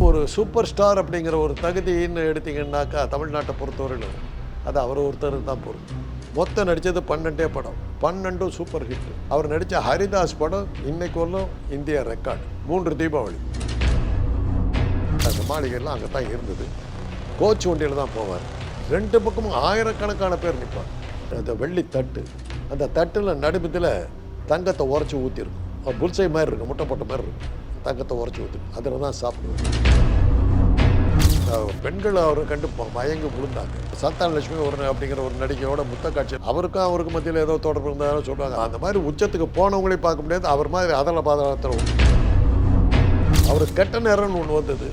ஒரு super star அப்படிங்கிற ஒரு தகுதின்னு எடுத்தீங்கன்னாக்கா தமிழ்நாட்டை பொறுத்தவரையிலும் அது அவர் ஒருத்தர் தான் பொறுத்து. மொத்தம் நடித்தது 12 படம், 12 சூப்பர் ஹிட். அவர் நடித்த ஹரிதாஸ் படம் இன்னைக்கு வரலும் இந்தியா ரெக்கார்டு. 3 தீபாவளி. அந்த மாளிகைலாம் அங்கே தான் இருந்தது. கோச் வண்டியில் தான் போவார். 2 பக்கமும் ஆயிரக்கணக்கான பேர் நிற்பார். அந்த வெள்ளி தட்டு, அந்த தட்டில் நடுமத்தில் தங்கத்தை உரைச்சி ஊற்றிருக்கும். புல்சை மாதிரி இருக்கும், முட்டை போட்ட மாதிரி இருக்கும். தங்கத்தை உரைச்சி ஊற்றிருக்கும். அதில் தான் சாப்பிடுவார். பெண்கள் அவரை கண்டு மயங்கி விழுந்தாங்க. சந்தான லட்சுமி அப்படிங்கிற ஒரு நடிகையோட முத்த காட்சி, அவருக்கு மத்தியில் ஏதோ தொடர்பு இருந்தாலும் சொல்லுவாங்க. அந்த மாதிரி உச்சத்துக்கு போனவங்களையும் பார்க்க முடியாது. அவர் மாதிரி அதல பாதாளத்தில் அவர் கெட்ட நேரம்னு ஒன்று வந்தது.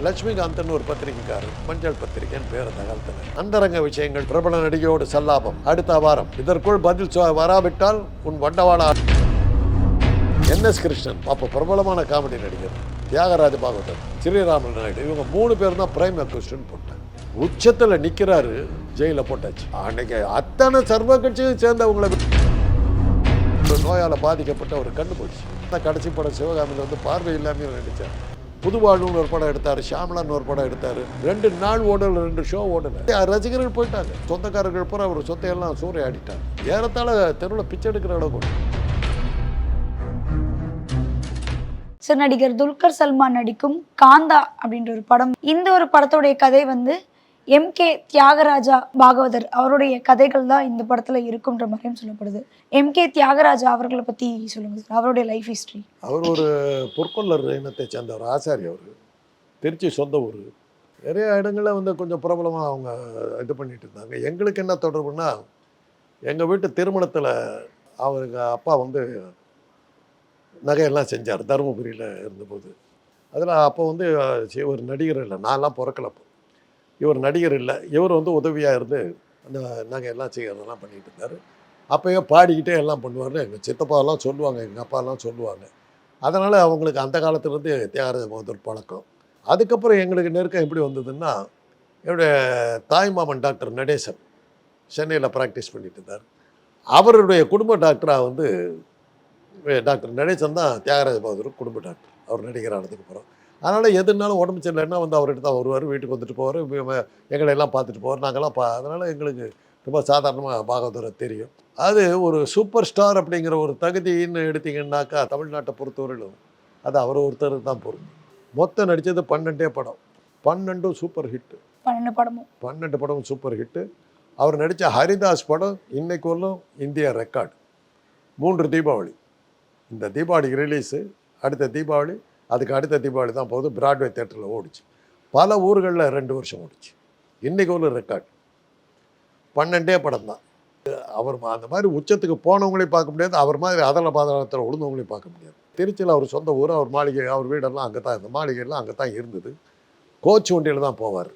லட்சுமிகாந்தன் ஒரு பத்திரிகைக்காரர், மஞ்சள் பத்திரிகைன்னு பேர் அந்த காலத்தில். அந்தரங்க விஷயங்கள், பிரபல நடிகையோடு சல்லாபம், அடுத்த வாரம், இதற்குள் பதில் வராவிட்டால் உன் வண்டவாளா. என்எஸ் கிருஷ்ணன், அப்போ பிரபலமான காமெடி நடிகர். தியாகராஜ பாகவதர், ஸ்ரீராமன் நாயுடு, இவங்க 3 பேர் தான் பிரைம் அக்யூஸ்ட்னு போட்டாங்க. உச்சத்தில் நிற்கிறாரு, ஜெயிலில் போட்டாச்சு. அன்னைக்கு அத்தனை சர்வ கட்சியும் சேர்ந்தவங்களை நோயால் பாதிக்கப்பட்ட ஒரு கண்ணு போச்சு. கடைசி படம் சிவகாமியில் வந்து பார்வை இல்லாமல் நடித்தார். புதுவாழ்வுன்னு ஒரு படம் எடுத்தார், ஷாமலான்னு ஒரு படம் எடுத்தார். 2 நாள் ஓடல, 2 ஷோ ஓடல. ரசிகர்கள் போயிட்டாங்க. சொந்தக்காரர்கள் பூரா அவர் சொத்தையெல்லாம் சூறையாடிட்டாங்க. ஏறத்தாழ தெருவில் பிச்சை எடுக்கிற அளவுக்கு. சார், நடிகர் துல்கர் சல்மான் நடிக்கும் காந்தா அப்படின்ற ஒரு படம். இந்த ஒரு படத்துடைய கதை வந்து MK தியாகராஜா பாகவதர் அவருடைய கதைகள் தான் இந்த படத்துல இருக்குன்ற மாதிரியும் சொல்லப்படுது. MK தியாகராஜா அவர்களை பத்தி சொல்லுங்க சார், அவருடைய லைஃப் ஹிஸ்டரி. அவர் ஒரு பொற்கொள்ளர் இனத்தை சேர்ந்தவர், ஆசாரி. அவர் திருச்சி சொந்த ஊர். நிறைய இடங்களில் வந்து கொஞ்சம் பிரபலமாக அவங்க இது பண்ணிட்டு இருந்தாங்க. எங்களுக்கு என்ன தொடர்புன்னா, எங்கள் வீட்டு திருமணத்தில் அவருக்கு அப்பா வந்து நகையெல்லாம் செஞ்சார் தருமபுரியில் இருந்தபோது. அதில் அப்போ வந்து இவர் நடிகர் இல்லை, நான்லாம் பிறக்கலப்போ. இவர் நடிகர் இல்லை, இவர் வந்து உதவியாக இருந்து அந்த நகையெல்லாம் செய்கிறதெல்லாம் பண்ணிகிட்டு இருந்தார். அப்போயே பாடிக்கிட்டே எல்லாம் பண்ணுவார்னு எங்கள் சித்தப்பாவெல்லாம் சொல்லுவாங்க, எங்கள் அப்பாலாம் சொல்லுவாங்க. அதனால் அவங்களுக்கு அந்த காலத்துலேருந்து தியாகராஜ பாகவதர் பழக்கம். அதுக்கப்புறம் எங்களுக்கு நெருக்கம் எப்படி வந்ததுன்னா, என்னுடைய தாய்மாமன் டாக்டர் நடேசன் சென்னையில் ப்ராக்டிஸ் பண்ணிட்டு இருந்தார். அவருடைய குடும்ப டாக்டராக வந்து டாக்டர் நடேசன் தான் தியாகராஜ பாகவதர் குடும்ப டாக்டர். அவர் நடிகர் ஆனதுக்கப்புறம். அதனால் எதுனாலும் உடம்பு சரியில்லைன்னா வந்து அவர்கிட்ட தான் வருவார். வீட்டுக்கு வந்துட்டு போவார், எங்களை எல்லாம் பார்த்துட்டு போவார். நாங்கள்லாம் அதனால் எங்களுக்கு ரொம்ப சாதாரணமாக பாகவதரை தெரியும். அது ஒரு சூப்பர் ஸ்டார் அப்படிங்கிற ஒரு தகுதின்னு எடுத்தீங்கன்னாக்கா தமிழ்நாட்டை பொறுத்தவரையிலும் அது அவர் ஒருத்தர் தான் பொருந்தும். மொத்தம் நடித்தது 12 படம், 12 சூப்பர் ஹிட்டு. 12 படமும் சூப்பர் ஹிட்டு. அவர் நடித்த ஹரிதாஸ் படம் இன்னைக்கு வரலும் இந்தியா ரெக்கார்டு. 3 தீபாவளி. இந்த தீபாவளிக்கு ரிலீஸு, அடுத்த தீபாவளி, அதுக்கு அடுத்த தீபாவளி தான் போகுது. பிராட்வே தேட்டரில் ஓடிச்சு. பல ஊர்களில் 2 வருஷம் ஓடிச்சு. இன்றைக்கு ஒரு ரெக்கார்டு. 12 படம் தான். அவர் அந்த மாதிரி உச்சத்துக்கு போனவங்களையும் பார்க்க முடியாது, அவர் மாதிரி அதல பாதாளத்தில் விழுந்தவங்களையும் பார்க்க முடியாது. திருச்சியில் அவர் சொந்த ஊர், அவர் மாளிகை, அவர் வீடெல்லாம் அங்கே தான், இந்த மாளிகையெல்லாம் அங்கே தான் இருந்தது. கோச் வண்டியில் தான் போவார்.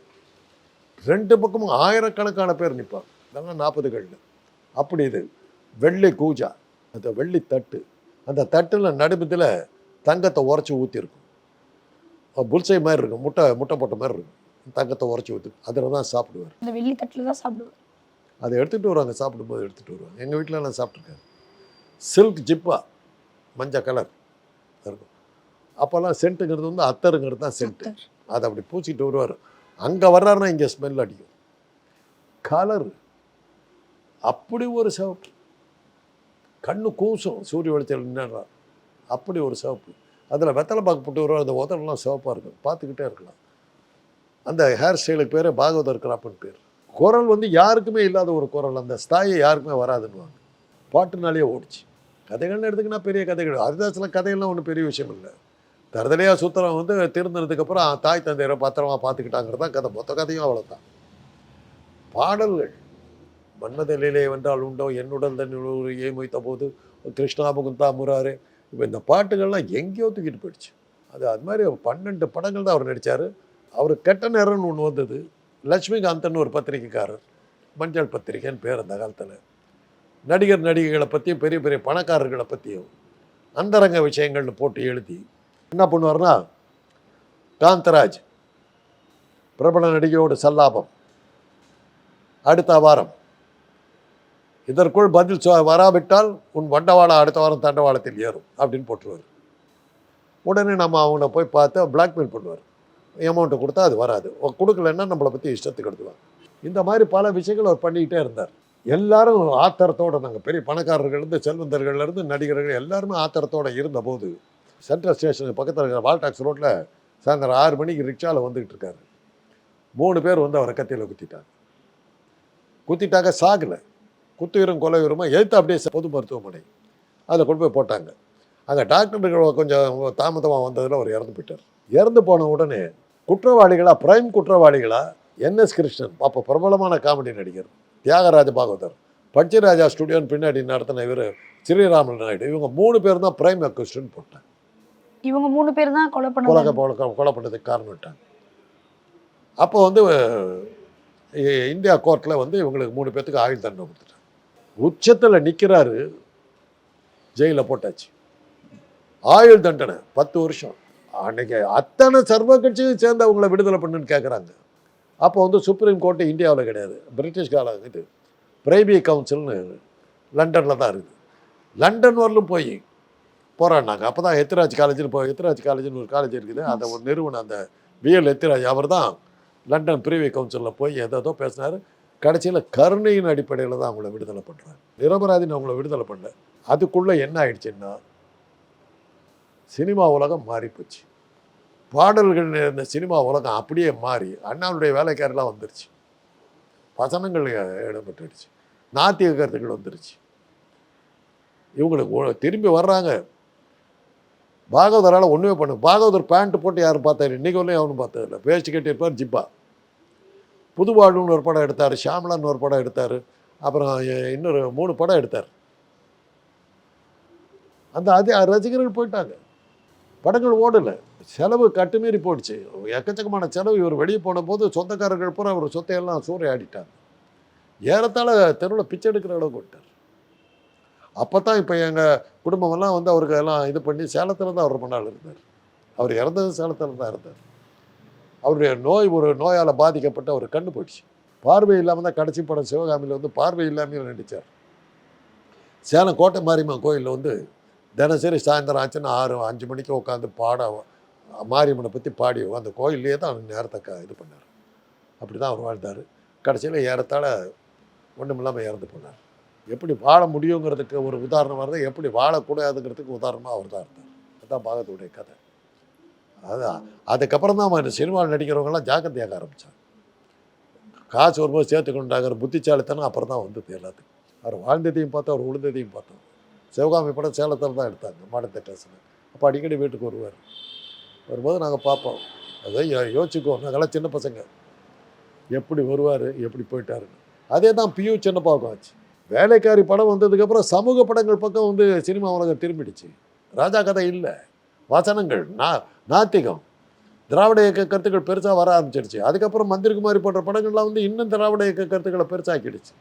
2 பக்கமும் ஆயிரக்கணக்கான பேர் நிற்பார். இதெல்லாம் 40களில். அப்படி இது வெள்ளி கூஜா, அந்த வெள்ளி தட்டு, அந்த தட்டில் நடுமத்தில் தங்கத்தை உரைச்சி ஊற்றிருக்கும். புல்சை மாதிரி இருக்கும், முட்டை போட்ட மாதிரி இருக்கும். தங்கத்தை உரைச்சி ஊற்றி அதில் தான் சாப்பிடுவார். அந்த வெள்ளி தட்டில் தான் சாப்பிடுவார். அதை எடுத்துகிட்டு வருவாங்க, சாப்பிடும்போது எடுத்துகிட்டு வருவாங்க. எங்கள் வீட்டில் நான் சாப்பிட்ருக்கேன். சில்க் ஜிப்பா, மஞ்சள் கலர் இருக்கும். அப்போல்லாம் சென்ட்டுங்கிறது வந்து அத்தருங்கிறது தான் சென்ட்டு. அதை அப்படி பூச்சிட்டு வருவார். அங்கே வர்றாருன்னா இங்கே ஸ்மெல் அடிக்கும். கலரு அப்படி ஒரு சிவப்பு, கண்ணு கூசும் சூரிய வெளிச்சல் நின்றார். அப்படி ஒரு சிவப்பு. அதில் வெத்தலை பாக்கு போட்டு வருவார். அந்த உதடெல்லாம் சிவப்பாக இருக்கும், பார்த்துக்கிட்டே இருக்கலாம். அந்த ஹேர் ஸ்டைலுக்கு பேர் பாகவதர் கிராப்னு பேர். குரல் வந்து யாருக்குமே இல்லாத ஒரு குரல், அந்த ஸ்தாயை யாருக்குமே வராதுன்னுவாங்க. பாட்டுனாலே ஓடிச்சு. கதைகள்னு எடுத்துக்கினா பெரிய கதைகள். ஹரிதாஸில் கதைகள்லாம் ஒன்றும் பெரிய விஷயம் இல்லை. தருதலையாக சுத்தரம் வந்து திருந்ததுக்கப்புறம் தாய் தந்தையரை பத்திரமா பார்த்துக்கிட்டாங்கிறது தான் கதை. மொத்த கதையும் அவ்வளோதான். பாடல்கள், மன்மதலிலே வென்றால் உண்டோ, என்னுடன் தன்னுடைய ஏமொய்த்த போது, கிருஷ்ணா முகுந்தா முராரே, இப்போ இந்த பாட்டுகள்லாம் எங்கேயோ தூக்கிட்டு போயிடுச்சு. அது மாதிரி 12 படங்கள் தான் அவர் நடித்தார். அவர் கெட்ட நேரம்னு ஒன்று வந்தது. லட்சுமிகாந்தன் ஒரு பத்திரிகைக்காரர், மஞ்சள் பத்திரிகைன்னு பேர் அந்த காலத்தில். நடிகைகளை பற்றியும் பெரிய பெரிய பணக்காரர்களை பற்றியும் அந்தரங்க விஷயங்கள்னு போட்டு எழுதி என்ன பண்ணுவார்னா, காந்தராஜ், பிரபல நடிகையோடு சல்லாபம், அடுத்த வாரம், இதற்குள் பதில் வராவிட்டால் உன் வண்டவாளம் அடுத்த வாரம் தண்டவாளத்தில் ஏறும் அப்படின்னு போட்டுருவார். உடனே நம்ம அவங்கள போய் பார்த்து பிளாக்மெயில் பண்ணுவார். அமௌண்ட்டு கொடுத்தா அது வராது, கொடுக்கலன்னா நம்மளை பற்றி இஷ்டத்துக்கு எடுத்துவாங்க. இந்த மாதிரி பல விஷயங்கள் அவர் பண்ணிக்கிட்டே இருந்தார். எல்லாரும் ஆத்திரத்தோடு, நாங்கள் பெரிய பணக்காரர்கள்லேருந்து செல்வந்தர்கள்லேருந்து நடிகர்கள் எல்லாருமே ஆத்திரத்தோடு இருந்தபோது சென்ட்ரல் ஸ்டேஷனுக்கு பக்கத்தில் இருக்கிற வால்டாக்ஸ் ரோட்டில் சாயந்தரம் 6 மணிக்கு ரிக்ஷாவில் வந்துக்கிட்டு இருக்காரு. 3 பேர் வந்து அவரை கத்தியில் குத்திட்டாங்க. சாகலை, குத்துயிரும் கொலையுரமாக எழுத்து அப்படியே பொது மருத்துவமனை அதில் கொண்டு போய் போட்டாங்க. அங்கே டாக்டர்கள் கொஞ்சம் தாமதமாக வந்ததில் அவர் இறந்து போயிட்டார். இறந்து போன உடனே குற்றவாளிகளாக, பிரைம் குற்றவாளிகளாக என்எஸ் கிருஷ்ணன், அப்போ பிரபலமான காமெடி நடிகர், தியாகராஜ பாகவதர், பஞ்சராஜா ஸ்டுடியோன்னு பின்னாடி நடத்தின இவர் ஸ்ரீராமன் நாயுடு, இவங்க 3 பேர் தான் பிரைம் அக்யூஸ்டுன்னு போட்டாங்க. இவங்க 3 பேர் தான் கொலை பண்ணதுக்கு காரணம் விட்டாங்க. அப்போ வந்து இந்தியா கோர்ட்டில் வந்து இவங்களுக்கு 3 பேர்த்துக்கு ஆயுள் தண்டனை கொடுத்துட்டாங்க. உச்சத்தில் நிற்கிறாரு, ஜெயிலில் போட்டாச்சு, ஆயுள் தண்டனை 10 வருஷம். அன்னைக்கு அத்தனை சர்வ கட்சியும் சேர்ந்து அவங்கள விடுதலை பண்ணுன்னு கேட்குறாங்க. அப்போ வந்து சுப்ரீம் கோர்ட்டு இந்தியாவில் கிடையாது, பிரிட்டிஷ் காலம். இது பிரைவி கவுன்சில்னு லண்டனில் தான் இருக்குது. லண்டன் வரலும் போய் போராடினாங்க. அப்போ தான் எத்திராஜ் காலேஜ்னு ஒரு காலேஜ் இருக்குது, அதை ஒரு நிறுவனம், அந்த விஎல் எத்திராஜ் அவர் தான் லண்டன் பிரிவி கவுன்சிலில் போய் ஏதோ பேசினார். கடைசியில் கருணையின் அடிப்படையில் தான் அவங்கள விடுதலை பண்ணுறாங்க. நிரபராதின்னு அவங்கள விடுதலை பண்ணல. அதுக்குள்ளே என்ன ஆயிடுச்சுன்னா, சினிமா உலகம் மாறிப்போச்சு. பாடல்கள் இந்த சினிமா உலகம் அப்படியே மாறி அண்ணாவுடைய வேலைக்காரெல்லாம் வந்துருச்சு, வசனங்கள் இடம்பெற்றுடுச்சு, நாத்திக கருத்துக்கள் வந்துருச்சு. இவங்களுக்கு திரும்பி வர்றாங்க. பாகவதரால் ஒன்றுமே பண்ணு. பாகவதர் பேண்ட்டு போட்டு யாரும் பார்த்தாரு, இன்றைக்கி வரலையும் அவனு பார்த்ததில்ல. வேஷ்டி கட்டியிருப்பார், ஜிப்பா. புதுவாழ்வுன்னு ஒரு படம் எடுத்தார், ஷாம்லான்னு ஒரு படம் எடுத்தார், அப்புறம் இன்னொரு 3 படம் எடுத்தார். அது ரசிகர்கள் போயிட்டாங்க, படங்கள் ஓடலை, செலவு கட்டுமீறி போயிடுச்சு, எக்கச்சக்கமான செலவு. இவர் வெளியே போன போது சொந்தக்காரர்கள் பூரா அவர் சொத்தையெல்லாம் சூறையாடிட்டாங்க. ஏறத்தாழ தெருவில் பிச்சை எடுக்கிற அளவுக்கு விட்டார். அப்போ தான் இப்போ எங்கள் குடும்பமெல்லாம் வந்து அவருக்கு எல்லாம் இது பண்ணி சேலத்தில் தான் அவர் ரொம்ப நாள் இருந்தார். அவர் இறந்தது சேலத்தில் தான் இருந்தார். அவருடைய ஒரு நோயால் பாதிக்கப்பட்டு அவர் கண்ணு போயிடுச்சு. பார்வை இல்லாமல் தான் கடைசி படம் சிவகாமியில் வந்து பார்வை இல்லாமல் நடித்தார். சேலம் கோட்டை மாரியம்மன் கோயிலில் வந்து தினசரி சாயந்தரம் ஆச்சுன்னா 5 மணிக்கு உட்காந்து மாரியம்மனை பற்றி பாடி அந்த கோயிலே தான் நேரத்தை இது பண்ணார். அப்படி தான் அவர் வாழ்ந்தார். கடைசியில் ஏறத்தாழ ஒன்றும் இல்லாமல் இறந்து போனார். எப்படி வாழ முடியுங்கிறதுக்கு ஒரு உதாரணம் வருது, எப்படி வாழக்கூடாதுங்கிறதுக்கு உதாரணமாக அவர் தான் இருந்தார். அதுதான் பாகவதருடைய கதை. அதுக்கப்புறம் தான் அவன் சினிமாவில் நடிக்கிறவங்களாம் ஜாக்கிரதையாக ஆரம்பித்தாங்க. காசு வரும்போது சேர்த்துக்கொண்டாங்கிற புத்திசாலித்தனம் அப்புறம் தான் வந்தது எல்லாத்துக்கும். அவர் வாழ்ந்ததையும் பார்த்தோம், அவர் உழுந்ததையும் பார்த்தோம். சிவகாமி படம் சேலத்தில் தான் எடுத்தாங்க, மாடல் தேட்டர்ஸில். அப்போ அடிக்கடி வீட்டுக்கு வரும்போது நாங்கள் பார்ப்போம். அதை யோசிச்சுக்குவோம், நாங்கள்லாம் சின்ன பசங்க, எப்படி வருவார், எப்படி போயிட்டாருன்னு. அதே தான் பியூ சின்னப்பாவுக்கும் ஆச்சு. வேலைக்காரி படம் வந்ததுக்கப்புறம் சமூக படங்கள் பக்கம் வந்து சினிமா உலகம் திரும்பிடுச்சு. ராஜா கதை இல்லை, வசனங்கள், நாத்திகம், திராவிட இயக்க கருத்துக்கள் பெருசாக வர ஆரம்பிச்சிடுச்சு. அதுக்கப்புறம் மந்திரிக்குமாரி போன்ற படங்கள்லாம் வந்து இன்னும் திராவிட இயக்க கருத்துக்களை பெருசாக்கிடுச்சு.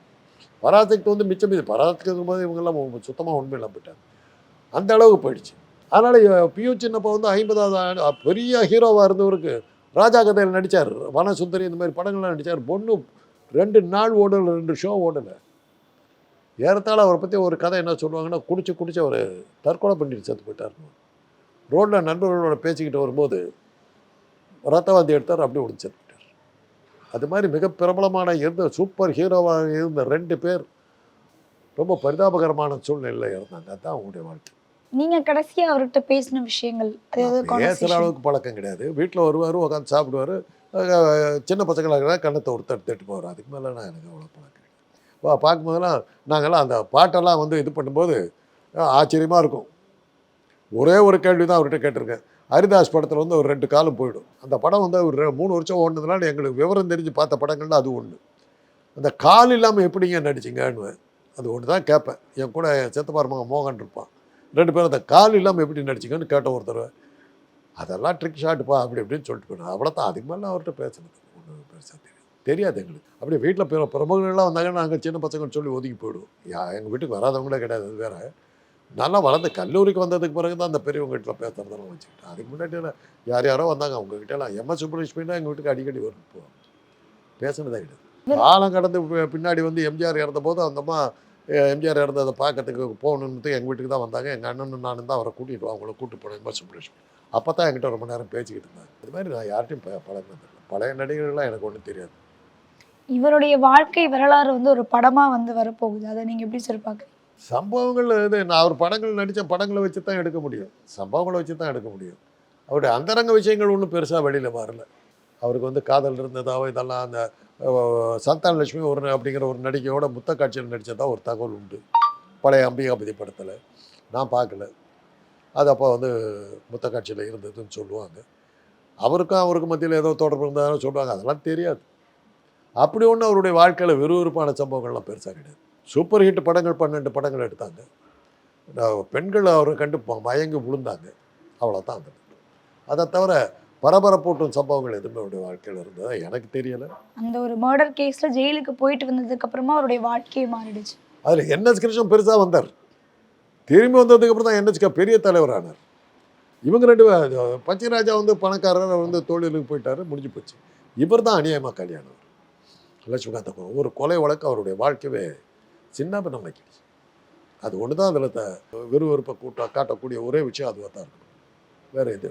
பராசக்தி வந்து மிச்சம் இது, பராசக்தி போது இவங்கெல்லாம் சுத்தமாக உண்மையில்லாம் போயிட்டாங்க, அந்த அளவுக்கு போயிடுச்சு. அதனால் பியூ சின்னப்பா வந்து 50வது பெரிய ஹீரோவாக இருந்தவருக்கு ராஜா கதையில் நடித்தார், வனசுந்தரி இந்த மாதிரி படங்கள்லாம் நடித்தார். பொண்ணு 2 நாள் ஓடலை, 2 ஷோ ஓடலை. ஏறத்தாழ அவரை பற்றி ஒரு கதை என்ன சொல்லுவாங்கன்னா, குடிச்சு அவர் தற்கொலை பண்ணிட்டு செத்து போயிட்டார். ரோட்டில் நண்பர்களோட பேசிக்கிட்டு வரும்போது ரத்தவாந்தி எடுத்தார், அப்படியே உடஞ்சி செத்து போயிட்டார். அது மாதிரி மிக பிரபலமான இருந்த சூப்பர் ஹீரோவாக இருந்த 2 பேர் ரொம்ப பரிதாபகரமான சூழ்நிலையில் இருந்தாங்க. அதுதான் அவங்களுடைய வாழ்க்கை. நீங்கள் கடைசியாக அவர்கிட்ட பேசின விஷயங்கள் பேசுகிற அளவுக்கு பழக்கம் கிடையாது. வீட்டில் வருவார், உட்காந்து சாப்பிடுவார், சின்ன பசங்களாக கண்ணத்தை ஒரு தட்டு போவார். அதுக்கு மேலே எனக்கு அவ்வளோ பழக்கம் கிடையாது. பார்க்கும்போதெல்லாம் நாங்கள்லாம் அந்த பாட்டெல்லாம் வந்து இது பண்ணும்போது ஆச்சரியமாக இருக்கும். ஒரே ஒரு கேள்வி தான் அவர்கிட்ட கேட்டிருக்கேன். ஹரிதாஸ் படத்தில் வந்து ஒரு 2 காலம் போயிடும். அந்த படம் வந்து ஒரு 3 வருஷம் ஓடினதுனால எங்களுக்கு விவரம் தெரிஞ்சு பார்த்த படங்கள்ல அது ஒன்று. அந்த கால் இல்லாமல் எப்படிங்க நடிச்சிங்கன்னு அது ஒன்று தான் கேட்பேன். என் கூட செத்தப்பார் மகன் மோகன் இருப்பான், 2 பேரும் அந்த கால் இல்லாமல் எப்படி நடிச்சிங்கன்னு கேட்ட ஒருத்தர். அதெல்லாம் ட்ரிக் ஷாட்டுப்பா அப்படி இப்படின்னு சொல்லிட்டு போயிடும். அவ்வளோதான், அதுக்கு மேலே அவர்கிட்ட பேசுனது ஒன்றும் பெருசாக தெரியாது எங்களுக்கு. அப்படியே வீட்டில் பிரமுகர்கள்லாம் வந்தாங்கன்னா நாங்கள் சின்ன பசங்கன்னு சொல்லி ஒதுக்கி போயிடுவோம். எங்கள் வீட்டுக்கு வராதவங்களே கிடையாது. அது வேறு. நல்லா வளர்ந்து கல்லூரிக்கு வந்ததுக்கு பிறகு தான் அந்த பெரியவங்க வீட்டில் பேசுகிறதெல்லாம் வச்சுக்கிட்டேன். அதுக்கு முன்னாடி யாரோ வந்தாங்க அவங்ககிட்டலாம். எம்எஸ் சுப்புலட்சுமினா எங்கள் வீட்டுக்கு அடிக்கடி வரும், பேசுனதே கிடையாது. காலம் கடந்து பின்னாடி வந்து எம்ஜிஆர் இறந்த போது அந்தம்மா எம்ஜிஆர் இறந்ததை பார்க்கறதுக்கு போகணுன்னு எங்கள் வீட்டுக்கு தான் வந்தாங்க. எங்கள் அண்ணனும் நானும் தான் அவரை கூட்டிகிட்டு அவங்கள கூப்பிட்டு போனேன் எம்எஸ். அப்போ தான் என்கிட்ட ரொம்ப நேரம் பேசிக்கிட்டு இருந்தாங்க. இது மாதிரி நான் யார்ட்டையும் பழகினதில்லை. பழைய நடிகர்கள்லாம் எனக்கு ஒன்றும் தெரியாது. இவருடைய வாழ்க்கை வரலாறு வந்து ஒரு படமா வந்து வரப்போகுது. அதை நீங்க எப்படி சார் பார்க்குறீங்க? சம்பவங்கள் இது நான் அவர் படங்கள் நடித்த படங்களை வச்சு தான் எடுக்க முடியும். சம்பவங்களை வச்சு தான் எடுக்க முடியும். அவருடைய அந்தரங்க விஷயங்கள் ஒன்றும் பெருசாக வெளியில் வரல. அவருக்கு வந்து காதல் இருந்ததாவோ இதெல்லாம் அந்த சந்தான லட்சுமி அப்படிங்கிற ஒரு நடிகையோட முத்த காட்சியில் நடித்ததா ஒரு தகவல் உண்டு. பழைய அம்பிகாபதி படத்தில் நான் பார்க்கல. அது அப்போ வந்து முத்த காட்சியில் இருந்ததுன்னு சொல்லுவாங்க. அவருக்கு மத்தியில் ஏதோ தொடர்பு இருந்தாலும் சொல்லுவாங்க. அதெல்லாம் தெரியாது. அப்படி ஒன்றும் அவருடைய வாழ்க்கையில் விறுவிறுப்பான சம்பவங்கள்லாம் பெருசாக கிடையாது. சூப்பர் ஹிட் படங்கள் 12 படங்கள் எடுத்தாங்க. பெண்கள் அவரை கண்டு மயங்கி விழுந்தாங்க. அவ்வளோதான் அந்த. அதை தவிர பரபரப்பூட்டும் சம்பவங்கள் எதுவுமே அவருடைய வாழ்க்கையில் இருந்ததா எனக்கு தெரியலை. அந்த ஒரு மர்டர் கேஸ்ல ஜெயிலுக்கு போயிட்டு வந்ததுக்கு அப்புறமா அவருடைய வாழ்க்கையே மாறிடுச்சு. அதில் என்எஸ் கிருஷ்ணன் பெருசாக வந்தார். திரும்பி வந்ததுக்கப்புறம் தான் என்எஸ்கே பெரிய தலைவரானார். இவங்க 2 பச்சைராஜா வந்து பணக்காரர் வந்து தொழிலுக்கு போயிட்டார், முடிஞ்சு போச்சு. இவர் தான் அநியாயமாக கல்யாணம். லட்சுமிகாந்த் ஒரு கொலை வழக்கு அவருடைய வாழ்க்கையே சின்ன பின்னமாக்கிடுச்சு. அது ஒன்று தான் அதில் விறுவிறுப்பை காட்டக்கூடிய ஒரே விஷயம் அதுவாக தான் இருக்கணும். வேறு எது